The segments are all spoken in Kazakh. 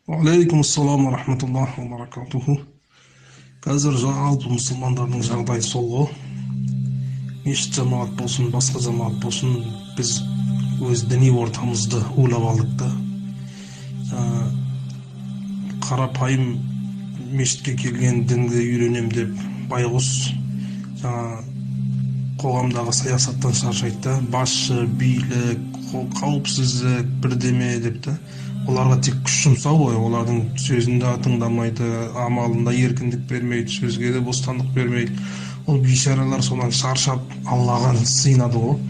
Алейкум ассалам ва рахматуллахи ва баракатуху. Қазір жалпы мұсылмандардың жағдайы сол ғой. Мешіт жамағат болсын, басқа жамағат болсын, біз өз діни ортамызды улап алдық та. Қарапайым мешітке келген дінді үйренем деп байғұс қоғамдағы саясаттан шаршайды да, басшы, билік, қауіпсіздік, бірдеме деп та. Оларға тек күш жұмсау ғой, олардың сөзінде тыңдамайды, амалында еркіндік бермейді, сөзге де бостандық бермейді. Ол бейшаралар содан шаршап Аллаға сыйынады ғой.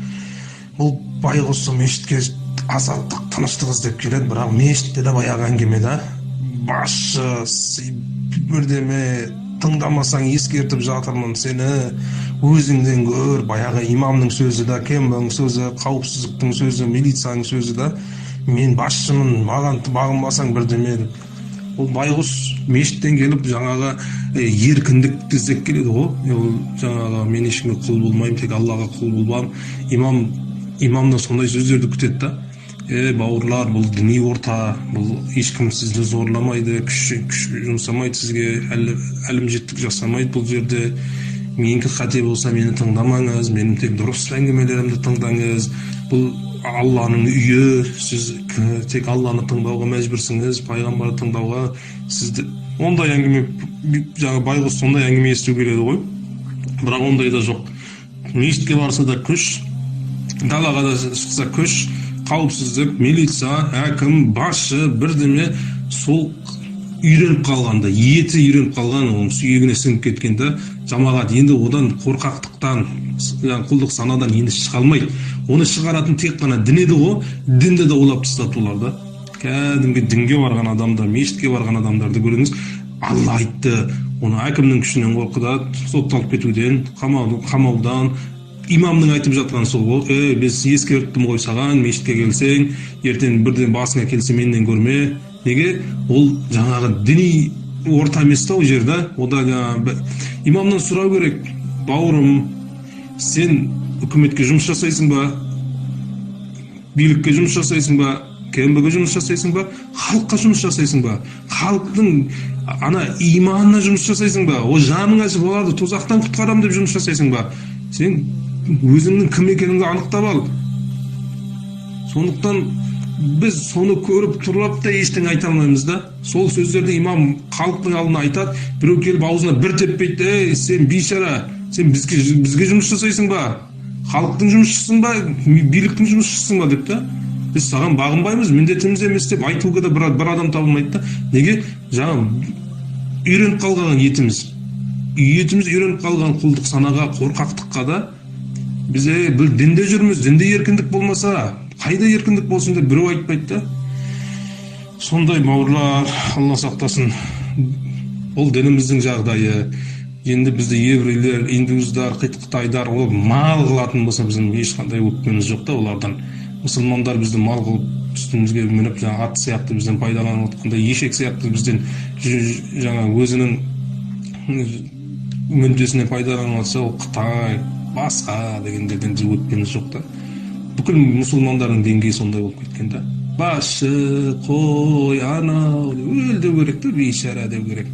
Ол байғұсы мешітке азаттық, тыныштық іздеп келеді, бірақ мешітте де баяғы әңгіме да. Басшы, бірдеме, тыңдамасаң ескертіп жатырмын сені, өзіңден көр, баяғы имамның сөзі да, кембің сөзі, қауіпсіздіктің сөзі, милицияның сөзі да. Мен басшымын, маған бағынбасаң бірдеме деп. Ол байғұс мешіттен келіп жаңағы еркіндік іздеп келеді ғой. Ол жаңағы мен ешкімге құл болмаймын, тек Аллаға құл боламын. Имамдан сондай сөздерді күтеді да. Бауырлар, бұл діни орта, бұл ешкім сізді зорламайды, күш жұмсамайды сізге, әлімжеттік жасамайды бұл жерде. Менікі қате болса мені тыңдамаңыз, менің тек дұрыс әңгімелерімді тыңдаңыз. Бұл Алланың үйі, сіз тек Алланы тыңдауға мәжбүрсіңіз, пайғамбарды тыңдауға. Сізді ондай әңгіме, жаңа байғұс сондай әңгіме есту келеді ғой. Бірақ ондай да жоқ. Мешітке барса да күш, далаға да шықса күш, қауіпсіздік, милиция, әкім, басшы, бірдеме, сол үйреніп қалғанда, еті үйреніп қалған, оның сүйегіне сіңіп кеткенде, жамағат енді одан қорқақтықтан, құлдық санадан енді шыға алмайды. Оны шығаратын тек қана дін еді ғой, дінді де улап тастады олар да. Кәдімгі дінге барған адамдар, мешітке барған адамдарды көріңіз, Алла айтты, оны әкімнің күшінен қорқыды, сотталып кетуден, қамаудан. Имамның айтып жатқан сол ғой, біз ескерттім ғой саған, мешітке келсең, ертең бірден басыңа келсе менден көрме. Неге? Ол жаңағы діни орта емес та ол жерде. Ода имамнан сұрау керек, бауырым, сен үкіметке жұмыс жасайсың ба? Билікке жұмыс жасайсың ба? КМБ-ге жұмыс жасайсың ба? Халыққа жұмыс жасайсың ба? Халықтың ана иманына жұмыс жасайсың ба? О жаның ашып оларды тозақтан құтқарам деп жұмыс жасайсың ба? Сен өзіңнің кім екеніңді анықтап ал. Сондықтан біз соны көріп тұрып та ештеңе айта алмаймыз да. Сол сөздерді имам халықтың алдына айтады, біреу келіп аузына бір теппейді, сен бейшара, сен бізге жұмыс жасайсың ба? Халықтың жұмысшысың ба, биліктің жұмысшысың ба деп та. Біз саған бағынбаймыз, міндетіміз емес деп айтуға да бір адам табылмайды да. Неге? Жаңа үйреніп қалған етіміз үйреніп қалған құлдық санаға, қорқақтыққа да. Біз бұл дінде жүрміз, дінде еркіндік болмаса, қайда еркіндік болсын деп біреу айтпайды да. Сондай бауырлар, Алла сақтасын. Ол дініміздің жағдайы. Енді бізді еврейлер, индустар, қытайдар ол мал қылатын болса, біздің ешқандай өкпеміз жоқ та олардан. Мұсылмандар бізді мал қылып үстімізге мініп, жаңа ат сияқты бізден пайдаланып отқанда, ешек сияқты бізден жаңа өзінің мүддесіне пайдаланып отса, ол Қытай, басқа дегендерден біз өкпеміз жоқ та. Бүкіл мұсылмандардың деңгейі сондай болып кеткен да. Басшы, қой, анау, өлді керек та, бейшара деу керек.